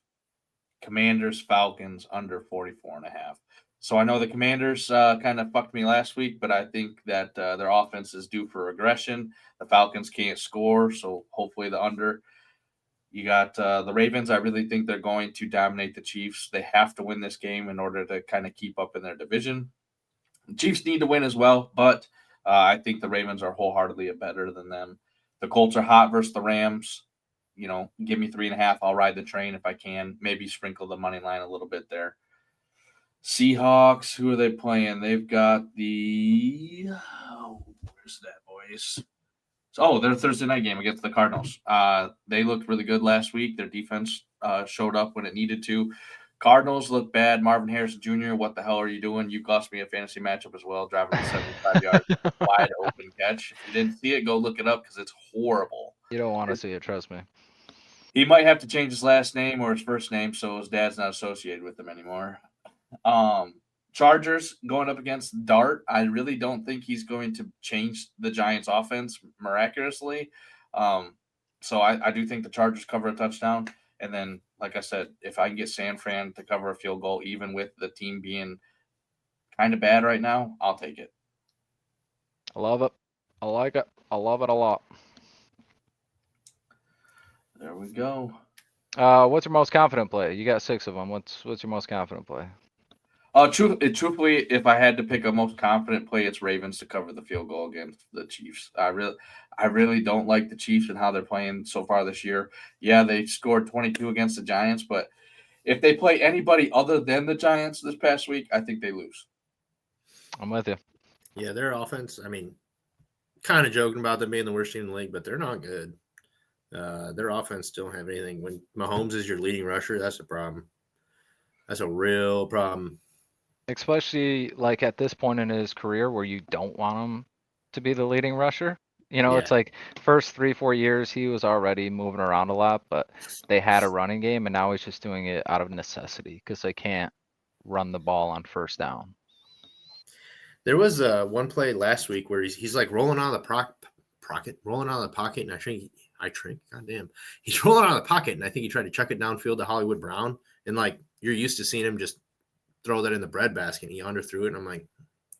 Commanders Falcons under 44.5. So I know the Commanders kind of fucked me last week, but I think that their offense is due for regression. The Falcons can't score, so hopefully the under. You got the Ravens. I really think they're going to dominate the Chiefs. They have to win this game in order to kind of keep up in their division. The Chiefs need to win as well, but I think the Ravens are wholeheartedly better than them. The Colts are hot versus the Rams. Give me 3.5. I'll ride the train if I can. Maybe sprinkle the money line a little bit there. Seahawks, who are they playing? They've got where's that, boys? Their Thursday night game against the Cardinals. They looked really good last week. Their defense showed up when it needed to. Cardinals look bad. Marvin Harrison Jr., what the hell are you doing? You cost me a fantasy matchup as well, driving a 75-yard wide open catch. If you didn't see it, go look it up because it's horrible. You don't want to see it, trust me. He might have to change his last name or his first name so his dad's not associated with him anymore. Chargers going up against Dart. I really don't think he's going to change the Giants' offense miraculously. So I do think the Chargers cover a touchdown. And then, like I said, if I can get San Fran to cover a field goal, even with the team being kind of bad right now, I'll take it. I love it. I like it. I love it a lot. There we go. What's your most confident play? You got 6 of them. What's your most confident play? Truthfully, if I had to pick a most confident play, it's Ravens to cover the field goal against the Chiefs. I really don't like the Chiefs and how they're playing so far this year. Yeah, they scored 22 against the Giants, but if they play anybody other than the Giants this past week, I think they lose. I'm with you. Yeah, their offense. I mean, kind of joking about them being the worst team in the league, but they're not good. Their offense don't have anything. When Mahomes is your leading rusher, that's a problem. That's a real problem. Especially like at this point in his career where you don't want him to be the leading rusher. You know, it's Yeah. like first 3-4 years he was already moving around a lot, but they had a running game and now he's just doing it out of necessity because they can't run the ball on first down. There was one play last week where he's like rolling out of the rolling out of the pocket, and goddamn, he's rolling out of the pocket, and I think he tried to chuck it downfield to Hollywood Brown, and like you're used to seeing him just throw that in the breadbasket, and he underthrew it, and I'm like,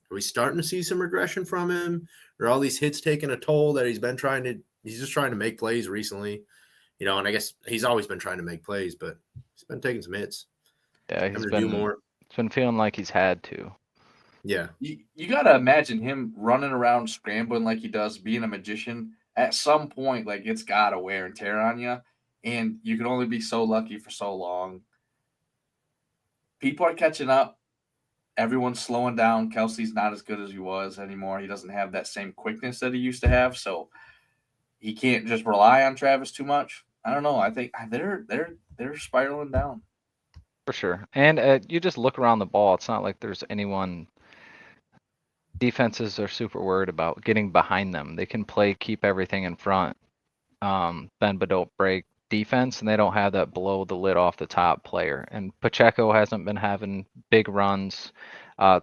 are we starting to see some regression from him? Or all these hits taking a toll that he's just trying to make plays recently, and I guess he's always been trying to make plays, but he's been taking some hits. Yeah, Having to do more. It's been feeling like he's had to. Yeah. You got to imagine him running around scrambling like he does, being a magician. At some point, like it's got to wear and tear on you, and you can only be so lucky for so long. People are catching up. Everyone's slowing down. Kelsey's not as good as he was anymore. He doesn't have that same quickness that he used to have, so he can't just rely on Travis too much. I don't know. I think they're spiraling down. For sure. And you just look around the ball. It's not like there's anyone defenses are super worried about getting behind them. They can keep everything in front, bend but don't break defense, and they don't have that blow the lid off the top player. And Pacheco hasn't been having big runs.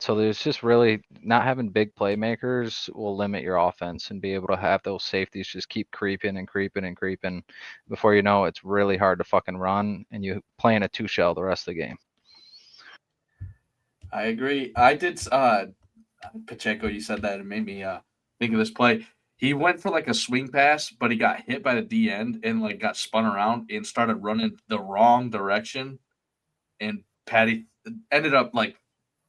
So there's just really not having big playmakers will limit your offense and be able to have those safeties just keep creeping and creeping and creeping. Before you know, it's really hard to fucking run, and you playing a 2-shell the rest of the game. I agree. I did Pacheco, you said that, it made me think of this play. He went for like a swing pass, but he got hit by the D end and like got spun around and started running the wrong direction. And Patty ended up like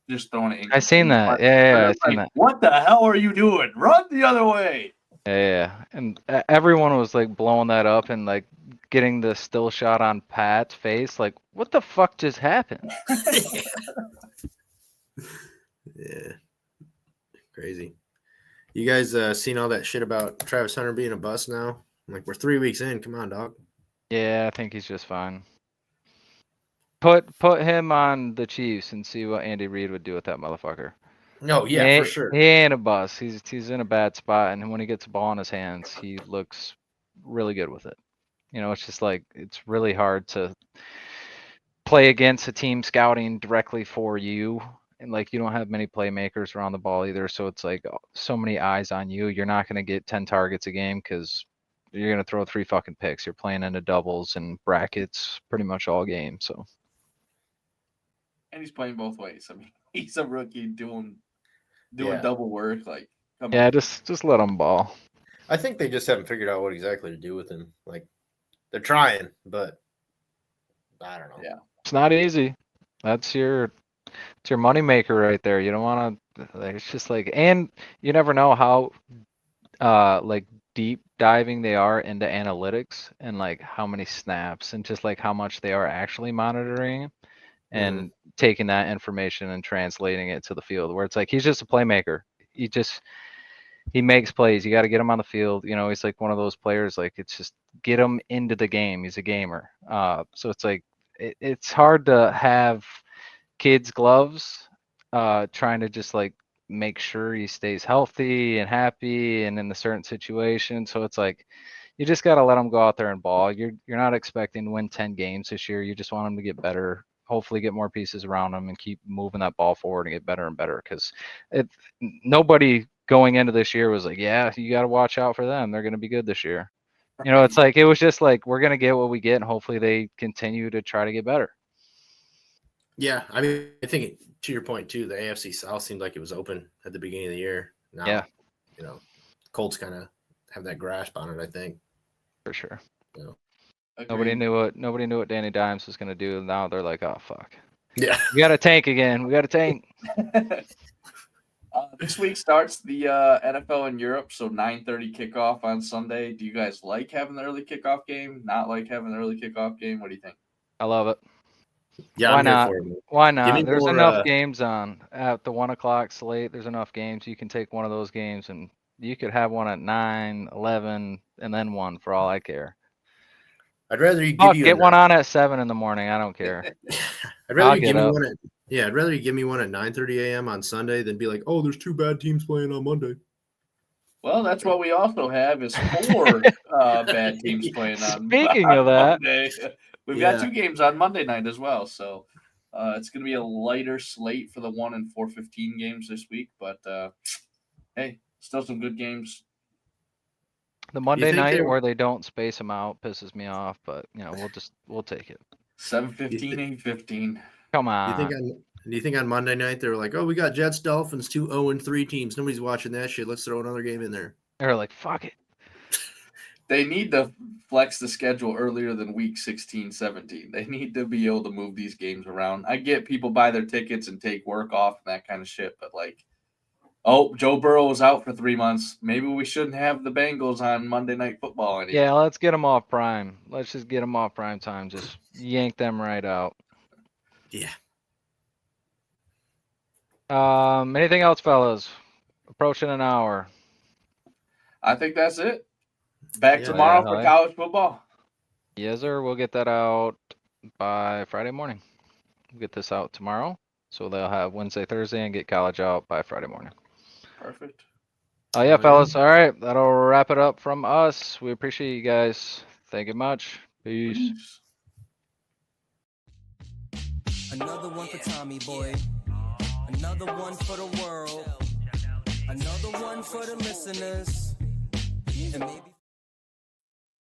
just throwing it incomplete. I seen that. Yeah, I seen that. What the hell are you doing? Run the other way. Yeah. And everyone was like blowing that up and like getting the still shot on Pat's face. Like, what the fuck just happened? Yeah. Crazy. You guys seen all that shit about Travis Hunter being a bust now? Like, we're 3 weeks in. Come on, dog. Yeah, I think he's just fine. Put him on the Chiefs and see what Andy Reid would do with that motherfucker. No, yeah, for sure. He ain't a bust. He's in a bad spot, and when he gets the ball in his hands, he looks really good with it. You know, it's just like it's really hard to play against a team scouting directly for you. And like you don't have many playmakers around the ball either, so it's like so many eyes on you. You're not going to get 10 targets a game because you're going to throw 3 fucking picks. You're playing into doubles and brackets pretty much all game. So, and he's playing both ways. I mean, he's a rookie doing Yeah. double work. Like, come yeah, on. just let him ball. I think they just haven't figured out what exactly to do with him. Like, they're trying, but I don't know. Yeah. It's not easy. It's your moneymaker right there. You don't want to. Like, it's just like, and you never know how like deep diving they are into analytics and like how many snaps and just like how much they are actually monitoring and taking that information and translating it to the field, where it's like he's just a playmaker. He makes plays. You got to get him on the field. You know, he's like one of those players, like it's just get him into the game. He's a gamer. So it's like it's hard to have kids gloves trying to just like make sure he stays healthy and happy and in a certain situation. So it's like you just got to let him go out there and ball. You're not expecting to win 10 games this year. You just want him to get better, hopefully get more pieces around him and keep moving that ball forward and get better and better, because nobody going into this year was like, yeah, you got to watch out for them. They're going to be good this year. You know, it's like it was just like we're going to get what we get and hopefully they continue to try to get better. Yeah, I mean, I think to your point too, the AFC South seemed like it was open at the beginning of the year. Now, Yeah. Colts kind of have that grasp on it, I think. For sure. Agreed. Nobody knew what Danny Dimes was gonna do. Now they're like, oh fuck. Yeah. We got a tank again. We got a tank. This week starts the NFL in Europe, so 9:30 kickoff on Sunday. Do you guys like having the early kickoff game? Not like having the early kickoff game? What do you think? I love it. Yeah, Why I'm here not? for it. Why Give not? me There's more, enough games on at the 1 o'clock slate. There's enough games. You can take one of those games and you could have one at 9, 11, and then one for all I care. I'd rather you Oh, give you get one on at 7 in the morning. I don't care. I'd rather I'll you get give me up. one at I'd rather you give me one at 9:30 a.m. on Sunday than be like, oh, there's 2 bad teams playing on Monday. Well, that's what we also have is 4 bad teams playing on Speaking of that, Monday. We've Yeah. got 2 games on Monday night as well, so it's going to be a lighter slate for the 1 and 4:15 games this week. But hey, still some good games. the Monday think night they- where they don't space them out pisses me off, but we'll take it. 7:15, 8:15. Come Do you think on Monday night they were like, oh, we got Jets, Dolphins, 2 0-3 teams. Nobody's watching that shit. Let's throw another game in there. They're like, fuck it. They need to flex the schedule earlier than week 16, 17. They need to be able to move these games around. I get people buy their tickets and take work off and that kind of shit, but Joe Burrow was out for 3 months. Maybe we shouldn't have the Bengals on Monday Night Football anymore. Yeah, let's get them off prime. Let's just get them off prime time. Just yank them right out. Yeah. Anything else, fellas? Approaching an hour. I think that's it. Back Yeah, tomorrow yeah, for right. college football. Yes, sir. We'll get that out by Friday morning. We'll get this out tomorrow. So they'll have Wednesday, Thursday, and get college out by Friday morning. Perfect. Oh, yeah, fellas. All right. That'll wrap it up from us. We appreciate you guys. Thank you much. Peace. Another one for Tommy boy. Another one for the world. Another one for the listeners. And maybe